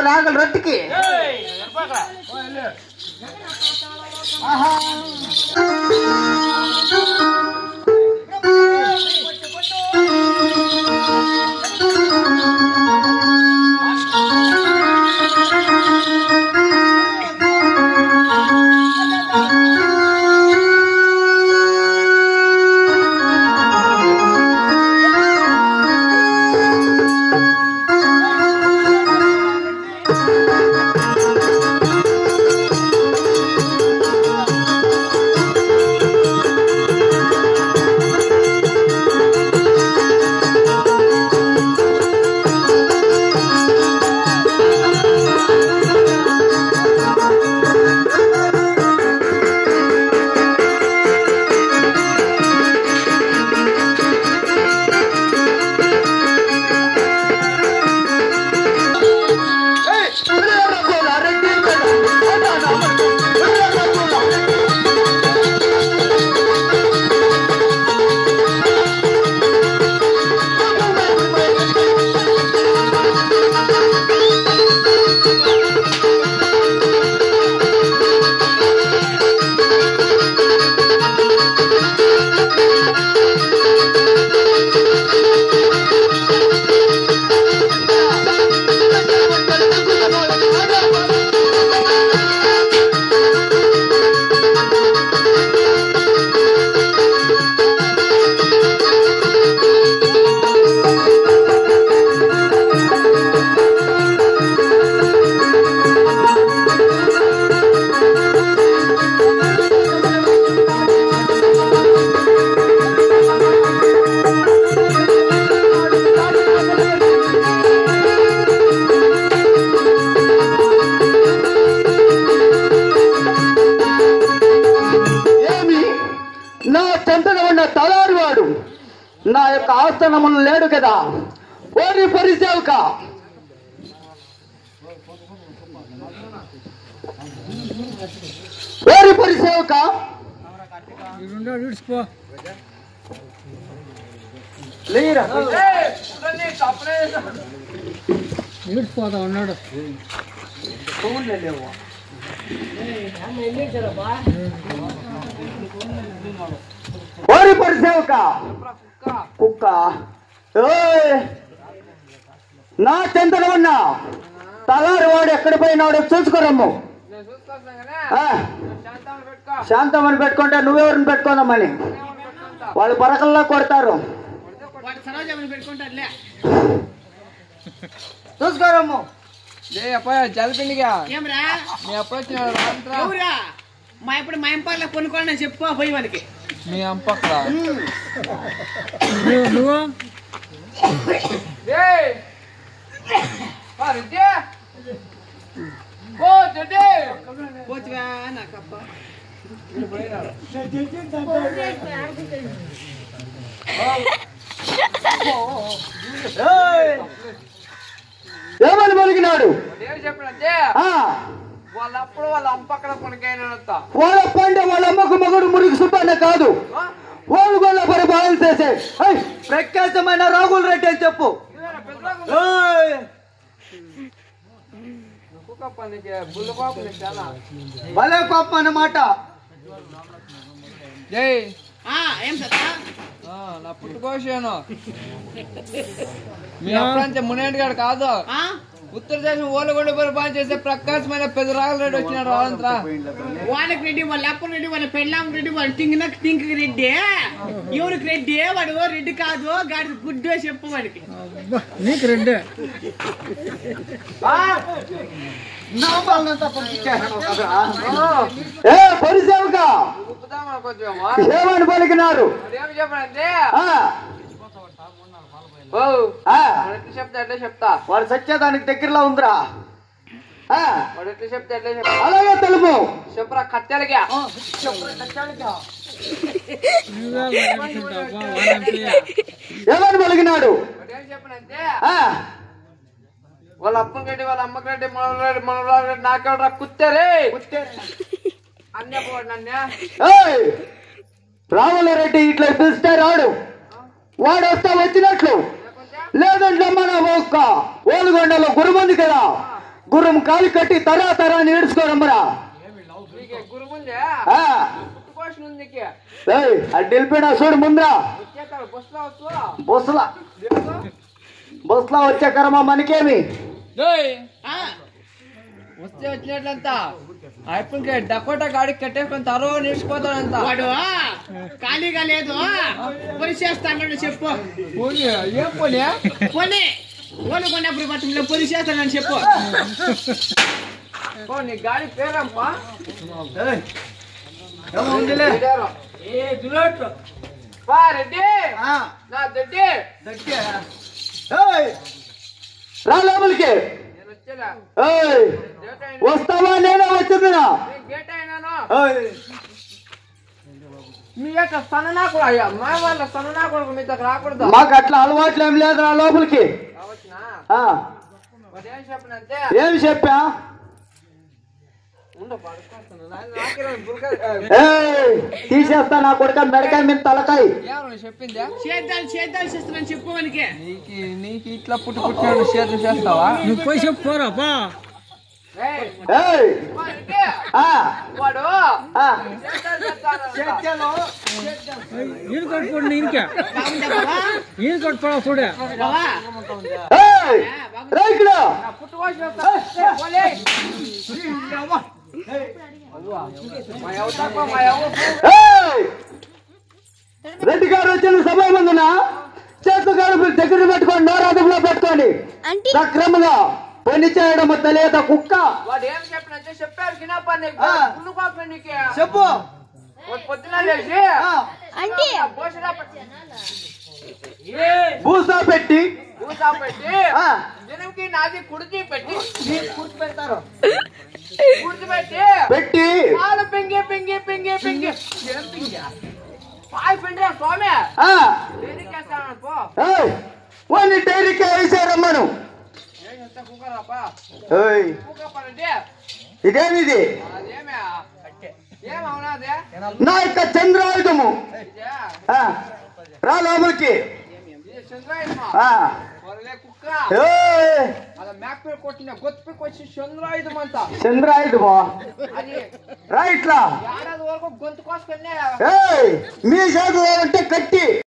రాగల రొట్టికి నా యొక్క ఆస్థానములు లేడు కదా. ఓరి పరిసేవక ఓరి పరిసేవక పోతా ఉన్నాడు. ఓరి పరిసేవక కుక్క నా చెంతన ఉన్నా తలారి వాడు ఎక్కడ పోయినాడు చూసుకురమ్ము. శాంతమని పెట్టుకుంటే నువ్వెవరిని పెట్టుకోదామని వాళ్ళు పరకల్లా కొడతారు. చూసుకోరమ్ము. చదివిండిగా ఎప్పుడు వచ్చిన మా ఇప్పుడు మా ఎంపర్లో కొనుక్కోండి అని చెప్పు పోయి వాళ్ళకి. మీ అంపక్క ఏమని పలికినాడు? చెప్పినంటే వాళ్ళప్పుడు వాళ్ళ అంపక్కడ కొనుకైనా వాళ్ళప్ప అంటే వాళ్ళ అమ్మకు మగుడు మురికి సుబ్బన్న కాదు. వాళ్ళు వాళ్ళ పరిపాలన చేసే ప్రఖ్యాతమైన రాఘుల్ రెడ్డి అని చెప్పు. భలే కోపం అన్నమాట. జై ఏం సత్తా నా పుట్టుకోసాను మీ అప్పుడంటే మునేటి గారు కాదు. ఉత్తరదేశం ఓలగొండ పరిపాలన చేసే ప్రకాశమైన పెద్ద రాఘుల్ రెడ్డి వచ్చినాడు. రావంతరా వాళ్ళకి రెడ్డి, వాళ్ళ అప్ప రెడ్డి, వాళ్ళ పెళ్ళాం రెడ్డి, వాళ్ళ టింక్ రెడ్డి. ఎవరికి రెడ్డి? వాడు రెడ్డి కాదు, గాడి గుడ్డు చెప్పు వాడికి. నీకు రెడ్డి ఏమని పలికినారు? చెప్తా వాడు సత్యదానికి దగ్గరలో ఉందిరా. చెప్తా అలాగే తెలుపు చెప్పరా కత్తెలగా ఏమని పలికినాడు? చెప్పనంటే వాళ్ళ అప్పకి రెడ్డి, వాళ్ళ అమ్మకి రెడ్డి, మనరెడ్డి, మనరెడ్డి నాకెవడరా కుత్తేరే అన్నే రావులరెడ్డి ఇట్లా పిలిస్తే రాడు. వాడు వస్తా వచ్చినట్లు, లేదంటే మన ఒక్క ఓలుగొండలో గురుమంది కదా, గుర్రం కాలు కట్టి తరాన్ని ఈడ్చుకోరమ్మరా. గురు ముందే పుట్టుకోసం ఉంది అది వెళ్ళిపోయినా చూడు ముందరా. బొస్లా వచ్చే కర్మ మనకేమి. వస్తే వచ్చినట్లంతా అయిపోయి డకోటా గాడికి కట్టేసుకొని తరో నిలిచిపోతాడంత. వాడు ఖాళీగా లేదు పోలీస్ చేస్తాను చెప్పు. ఏం పోనీ పోనీ ఓను కొన్నప్పుడు పట్టణంలో పోలీస్ చేస్తానని చెప్పు. నీ గాడి పేరమ్మా రెడ్డి నా దడ్డి రా లోపలికి. వస్తావా నేనే వచ్చిందినా. గేట్ అయినాను మీ యొక్క సన్న కూడా అయ్యా మా వాళ్ళ సన్న కొడుకు మీతో రాకూడదు. మాకు అట్లా అలవాట్లు ఏం లేదు. రా లోపలికి. ఏం చెప్పనంతే ఏమి చెప్పా. తీసేస్తా నా కొడుక మెడకాయ మీద తలకాయ. చెప్పిందా చేద్దాలు చేస్తున్నాను చెప్పు. మనకి నీకు ఇట్లా పుట్టినాడు చేతులు చేస్తావా? నువ్వు పోయి చెప్పుకోరా. వాడు రెడ్డి గారు వచ్చిన సభ ముందున చేతు గారు దగ్గర పెట్టుకోండి. నోరాదంలో పెట్టుకోండి. సక్రమంగా పని చేయడం తెలియద కుక్క. వాడు ఏం చెప్పినంటే చెప్పారు చెప్పు. పొద్దున లేచి భూసా పెట్టి జనంకి నాది కుడిచి పెట్టి పెట్టి పాలు పింగి పింగి పింగి పింగి పాలు పిండి స్వామి వాడిని డైరీకే వేసారమ్మను. ఇదేమిది? నా యొక్క చంద్రాయుధము. రా లోపలికి. చంద్రాయుధమా? రా ఇట్లా. గొంతు కోసుకొని మీ చేతులు అంటే కట్టి